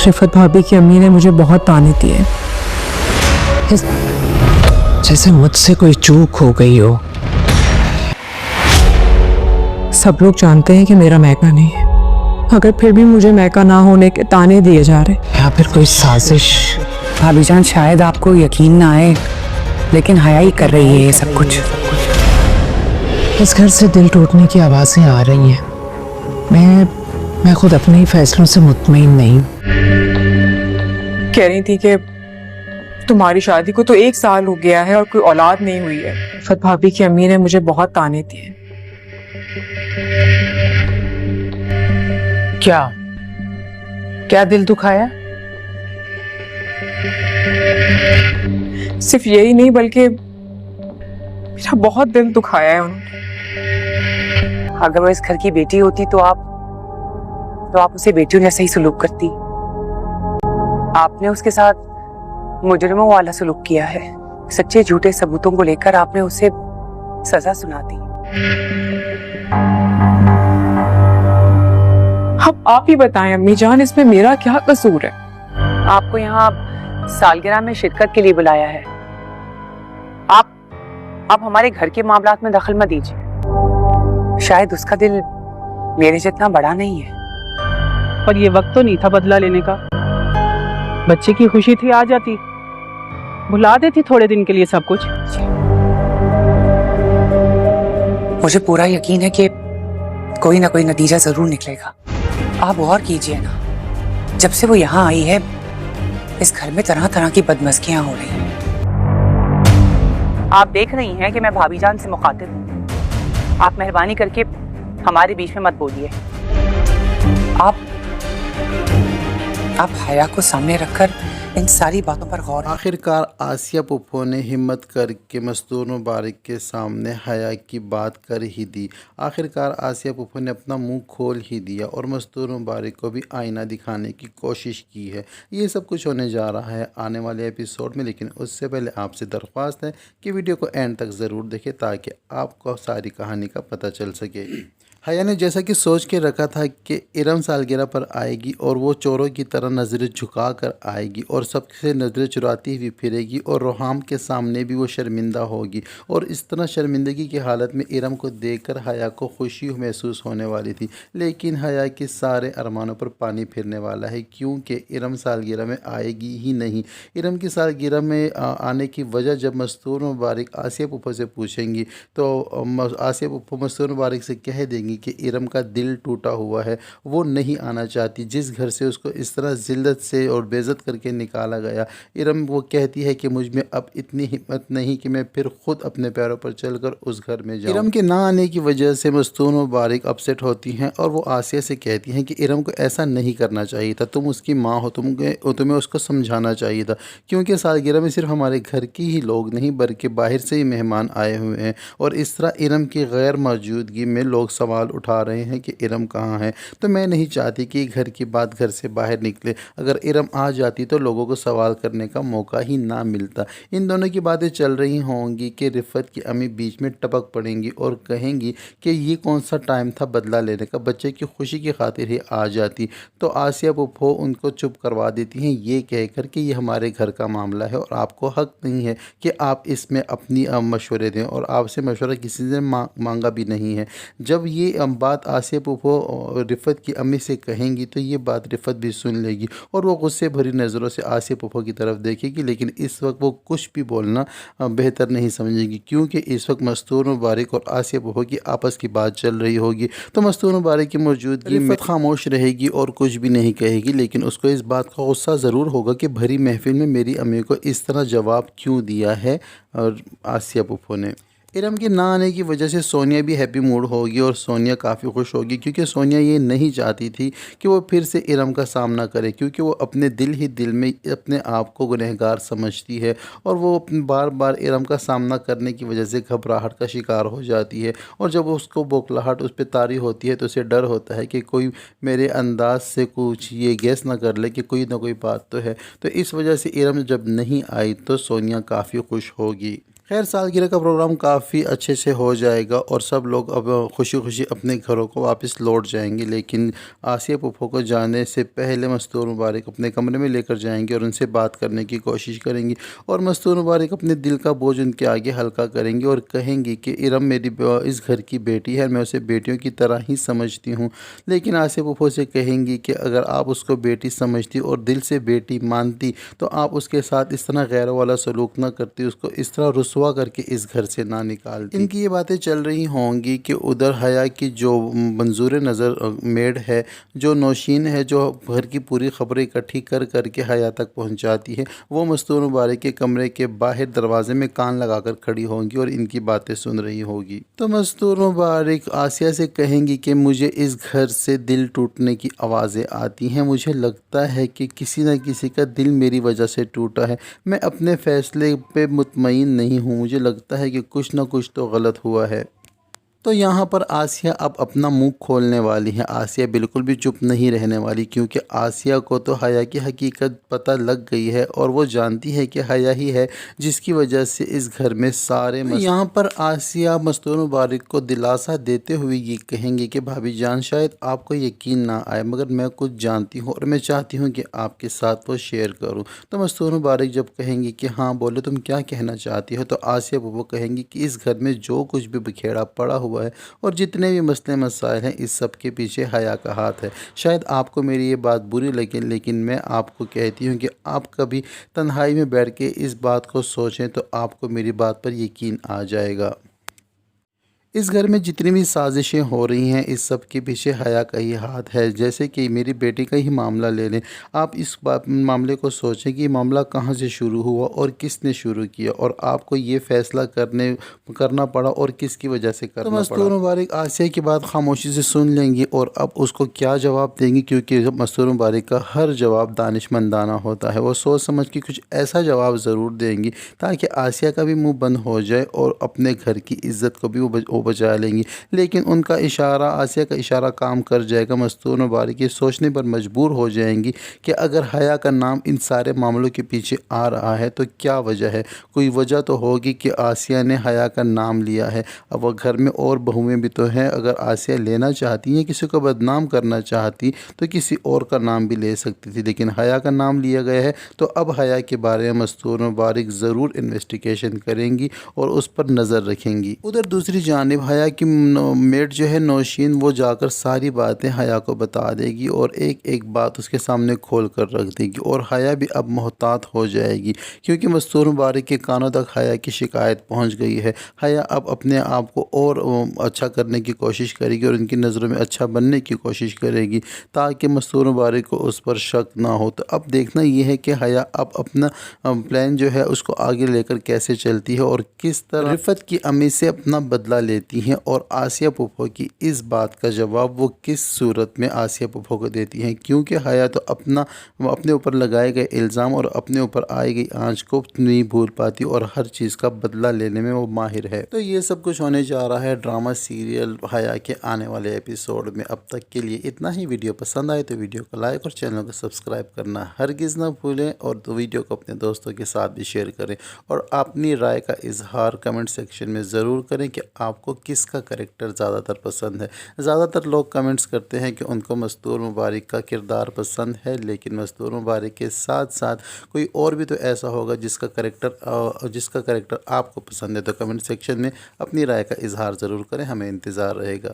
रिफत भाभी की अम्मी ने मुझे बहुत ताने दिए, जैसे मुझसे कोई चूक हो गई हो। सब लोग जानते हैं कि मेरा मैका नहीं है, मगर फिर भी मुझे मैका ना होने के ताने दिए जा रहे। या फिर कोई साजिश। भाभी जान, शायद आपको यकीन ना आए, लेकिन हया ही कर रही है ये सब कुछ। इस घर से दिल टूटने की आवाजें आ रही हैं। मैं खुद अपने ही फैसलों से मुतमईन नहीं हूँ। कह रही थी कि तुम्हारी शादी को तो 1 साल हो गया है और कोई औलाद नहीं हुई है। रिफत भाभी की अम्मी ने मुझे बहुत ताने दिए। क्या दिल दुखाया? सिर्फ यही नहीं बल्कि मेरा बहुत दिल दुखाया है उन्होंने। अगर वो इस घर की बेटी होती तो आप उसे बेटियों जैसे ही सुलूक करती। आपने उसके साथ मुजरिमों वाला सुलूक किया है। सच्चे झूठे सबूतों को लेकर आपने उसे सजा सुना दी। अब आप ही बताएं अम्मी जान, इसमें मेरा क्या कसूर है? आपको यहाँ सालगिरह में शिरकत के लिए बुलाया है। आप हमारे घर के मामलात में दखल मत दीजिए। शायद उसका दिल मेरे जितना बड़ा नहीं है। पर ये वक्त तो नहीं था बदला लेने का। बच्चे की खुशी थी, आ जाती, भुला देती थोड़े दिन के लिए सब कुछ। मुझे पूरा यकीन है कि कोई ना कोई नतीजा जरूर निकलेगा। आप गौर कीजिए ना, जब से वो यहाँ आई है इस घर में तरह तरह की बदमज़गियां हो रही हैं। आप देख रही हैं कि मैं भाभी जान से मुखातिब हूँ। आप मेहरबानी करके हमारे बीच में मत बोलिए। आप हया को सामने रखकर इन सारी बातों पर गौर। आखिरकार आसिया पुप्पो ने हिम्मत करके मस्तूर मुबारक के सामने हया की बात कर ही दी। आखिरकार आसिया पुप्पो ने अपना मुंह खोल ही दिया और मस्तूर मुबारक को भी आईना दिखाने की कोशिश की है। ये सब कुछ होने जा रहा है आने वाले एपिसोड में, लेकिन उससे पहले आपसे दरख्वास्त है कि वीडियो को एंड तक ज़रूर देखें ताकि आपको सारी कहानी का पता चल सके। हया ने जैसा कि सोच के रखा था कि इरम सालगिरह पर आएगी और वो चोरों की तरह नज़रें झुका कर आएगी और सबसे नज़रें चुराती हुई फिरेगी और रोहाम के सामने भी वो शर्मिंदा होगी। और इस तरह शर्मिंदगी की हालत में इरम को देखकर हया को खुशी महसूस होने वाली थी, लेकिन हया के सारे अरमानों पर पानी फिरने वाला है क्योंकि इरम सालगिरह में आएगी ही नहीं। इरम की सालगिरह में आने की वजह जब मस्तूर मुबारक आसिया पुप्पो से पूछेंगी तो आसिया पुप्पो मस्तूर मुबारक से कह देंगी कि इरम का दिल टूटा हुआ है, वो नहीं आना चाहती जिस घर से उसको इस तरह जिल्लत से और बेइज्जत करके निकाला गया। इरम वो कहती है कि मुझ में अब इतनी हिम्मत नहीं कि मैं फिर खुद अपने पैरों पर चलकर उस घर में जाऊं। इरम के ना आने की वजह से मस्तूर मुबारक अपसेट होती हैं और वो आसिया से कहती हैं कि इरम को ऐसा नहीं करना चाहिए था, तुम उसकी माँ हो, तुम्हें उसको समझाना चाहिए था, क्योंकि सालगिरह में सिर्फ हमारे घर की ही लोग नहीं बल्कि बाहर से ही मेहमान आए हुए हैं और इस तरह इरम की गैर मौजूदगी में लोग सवाल उठा रहे हैं कि इरम कहाँ है। तो मैं नहीं चाहती कि घर की बात घर से बाहर निकले। अगर इरम आ जाती तो लोगों को सवाल करने का मौका ही ना मिलता। इन दोनों की बातें चल रही होंगी कि रिफत की अम्मी बीच में टपक पड़ेंगी और कहेंगी कि ये कौन सा टाइम था बदला लेने का, बच्चे की खुशी की खातिर ही आ जाती। तो आसिया पुप्पो उनको चुप करवा देती हैं ये कहकर कि ये हमारे घर का मामला है और आपको हक नहीं है कि आप इसमें अपनी मशवरे दें और आपसे मशवरा किसी ने मांगा भी नहीं है। जब ये बात आसिया पुप्पो रिफत की अम्मी से कहेंगी तो ये बात रिफत भी सुन लेगी और वो गुस्से भरी नज़रों से आसिया पुप्पो की तरफ देखेगी, लेकिन इस वक्त वो कुछ भी बोलना बेहतर नहीं समझेगी क्योंकि इस वक्त मस्तूर मुबारक और आसिया पुप्पो की आपस की बात चल रही होगी। तो मस्तूर मुबारक की मौजूदगी में खामोश रहेगी और कुछ भी नहीं कहेगी, लेकिन उसको इस बात का गुस्सा ज़रूर होगा कि भरी महफिल में मेरी अम्मी को इस तरह जवाब क्यों दिया है। और आसिया पुप्पो ने इरम के ना आने की वजह से सोनिया भी हैप्पी मूड होगी और सोनिया काफ़ी खुश होगी क्योंकि सोनिया ये नहीं चाहती थी कि वो फिर से इरम का सामना करे, क्योंकि वो अपने दिल ही दिल में अपने आप को गुनहगार समझती है और वो बार बार इरम का सामना करने की वजह से घबराहट का शिकार हो जाती है। और जब उसको बौखलाहट उस पर तारी होती है तो उसे डर होता है कि कोई मेरे अंदाज से कुछ ये गैस ना कर ले कि कोई ना कोई बात तो है। तो इस वजह से इरम जब नहीं आई तो सोनिया काफ़ी खुश होगी। خیر سالگرہ کا پروگرام کافی اچھے سے ہو جائے گا اور سب لوگ اب خوشی خوشی اپنے گھروں کو واپس لوٹ جائیں گے، لیکن آسیہ پھپھو کو جانے سے پہلے مستور مبارک اپنے کمرے میں لے کر جائیں گے اور ان سے بات کرنے کی کوشش کریں گی، اور مستور مبارک اپنے دل کا بوجھ ان کے آگے ہلکا کریں گے اور کہیں گی کہ ارم میری اس گھر کی بیٹی ہے، میں اسے بیٹیوں کی طرح ہی سمجھتی ہوں، لیکن آسیہ پھپھو سے کہیں گی کہ اگر آپ اس کو بیٹی سمجھتی اور دل سے بیٹی مانتی تو آپ اس کے ساتھ اس طرح غیر والا سلوک نہ کرتی، اس کو اس طرح رسوا کر کے اس گھر سے نہ نکالتی۔ ان کی یہ باتیں چل رہی ہوں گی کہ ادھر حیا کی جو منظور نظر میڈ ہے، جو نوشین ہے، جو گھر کی پوری خبریں اکٹھی کر کر کے حیا تک پہنچاتی ہے، وہ مستور مبارک کے کمرے کے باہر دروازے میں کان لگا کر کھڑی ہوں گی اور ان کی باتیں سن رہی ہوگی۔ تو مستور مبارک آسیہ سے کہیں گی کہ مجھے اس گھر سے دل ٹوٹنے کی آوازیں آتی ہیں، مجھے لگتا ہے کہ کسی نہ کسی کا دل میری وجہ سے ٹوٹا ہے، میں اپنے فیصلے پہ مطمئن نہیں ہوں، مجھے لگتا ہے کہ کچھ نہ کچھ تو غلط ہوا ہے۔ تو یہاں پر آسیہ اب اپنا منہ کھولنے والی ہے۔ آسیہ بالکل بھی چپ نہیں رہنے والی، کیونکہ آسیہ کو تو حیا کی حقیقت پتہ لگ گئی ہے اور وہ جانتی ہے کہ حیا ہی ہے جس کی وجہ سے اس گھر میں سارے یہاں پر آسیہ مستور مبارک کو دلاسا دیتے ہوئے یہ کہیں گے کہ بھابی جان شاید آپ کو یقین نہ آئے، مگر میں کچھ جانتی ہوں اور میں چاہتی ہوں کہ آپ کے ساتھ وہ شیئر کروں۔ تو مستور مبارک جب کہیں گی کہ ہاں بولو تم کیا کہنا چاہتی ہو، تو آسیہ وہ کہیں گی کہ اس گھر میں جو کچھ بھی بکھیڑا پڑا ہوا ہے اور جتنے بھی مسئلے مسائل ہیں، اس سب کے پیچھے حیا کا ہاتھ ہے۔ شاید آپ کو میری یہ بات بری لگے، لیکن میں آپ کو کہتی ہوں کہ آپ کبھی تنہائی میں بیٹھ کے اس بات کو سوچیں تو آپ کو میری بات پر یقین آ جائے گا۔ اس گھر میں جتنی بھی سازشیں ہو رہی ہیں، اس سب کے پیچھے حیا کا ہی ہاتھ ہے۔ جیسے کہ میری بیٹی کا ہی معاملہ لے لیں، آپ اس معاملے کو سوچیں کہ یہ معاملہ کہاں سے شروع ہوا اور کس نے شروع کیا، اور آپ کو یہ فیصلہ کرنا پڑا اور کس کی وجہ سے کرنا پڑا۔ مستور مبارک آسیہ کی بات خاموشی سے سن لیں گی اور اب اس کو کیا جواب دیں گی، کیونکہ مستور مبارک کا ہر جواب دانشمندانہ ہوتا ہے، وہ سوچ سمجھ کے کچھ ایسا جواب ضرور دیں گی تاکہ آسیہ کا بھی منہ بند ہو جائے اور اپنے گھر کی عزت کو بھی وہ بچا لیں گی۔ لیکن ان کا اشارہ، آسیہ کا اشارہ کام کر جائے گا۔ مستور مبارک یہ سوچنے پر مجبور ہو جائیں گی کہ اگر حیا کا نام ان سارے معاملوں کے پیچھے آ رہا ہے تو کیا وجہ ہے، کوئی وجہ تو ہوگی کہ آسیہ نے حیا کا نام لیا ہے۔ اب وہ گھر میں اور بہویں بھی تو ہیں، اگر آسیہ لینا چاہتی ہیں، کسی کو بدنام کرنا چاہتی تو کسی اور کا نام بھی لے سکتی تھی، لیکن حیا کا نام لیا گیا ہے تو اب حیا کے بارے میں مستور مبارک ضرور انویسٹیگیشن کریں گی اور اس پر نظر رکھیں گی۔ ادھر دوسری جانب حیا کی میڈ جو ہے نوشین، وہ جا کر ساری باتیں حیا کو بتا دے گی اور ایک ایک بات اس کے سامنے کھول کر رکھ دے گی، اور حیا بھی اب محتاط ہو جائے گی کیونکہ مستور مبارک کے کانوں تک حیا کی شکایت پہنچ گئی ہے۔ حیا اب اپنے آپ کو اور اچھا کرنے کی کوشش کرے گی اور ان کی نظروں میں اچھا بننے کی کوشش کرے گی تاکہ مستور مبارک کو اس پر شک نہ ہو۔ تو اب دیکھنا یہ ہے کہ حیا اب اپنا پلان جو ہے اس کو آگے لے کر کیسے چلتی ہے اور کس طرح رفت کی امی سے اپنا بدلہ لیتی ہیں، اور آسیہ پھپھو کی اس بات کا جواب وہ کس صورت میں آسیہ پھپھو کو دیتی ہیں، کیونکہ حیا تو اپنے اوپر لگائے گئے الزام اور اپنے اوپر آئی گئی آنچ کو نہیں بھول پاتی اور ہر چیز کا بدلہ لینے میں وہ ماہر ہے۔ تو یہ سب کچھ ہونے جا رہا ہے ڈرامہ سیریل حیا کے آنے والے ایپیسوڈ میں۔ اب تک کے لیے اتنا ہی۔ ویڈیو پسند آئے تو ویڈیو کو لائک اور چینل کو سبسکرائب کرنا ہرگز نہ بھولیں، اور ویڈیو کو اپنے دوستوں کے ساتھ بھی شیئر کریں اور اپنی رائے کا اظہار کمنٹ سیکشن میں ضرور کریں کہ آپ کو کس کا کریکٹر زیادہ تر پسند ہے۔ زیادہ تر لوگ کمنٹس کرتے ہیں کہ ان کو مستور مبارک کا کردار پسند ہے، لیکن مستور مبارک کے ساتھ ساتھ کوئی اور بھی تو ایسا ہوگا جس کا کریکٹر آپ کو پسند ہے۔ تو کمنٹ سیکشن میں اپنی رائے کا اظہار ضرور کریں، ہمیں انتظار رہے گا۔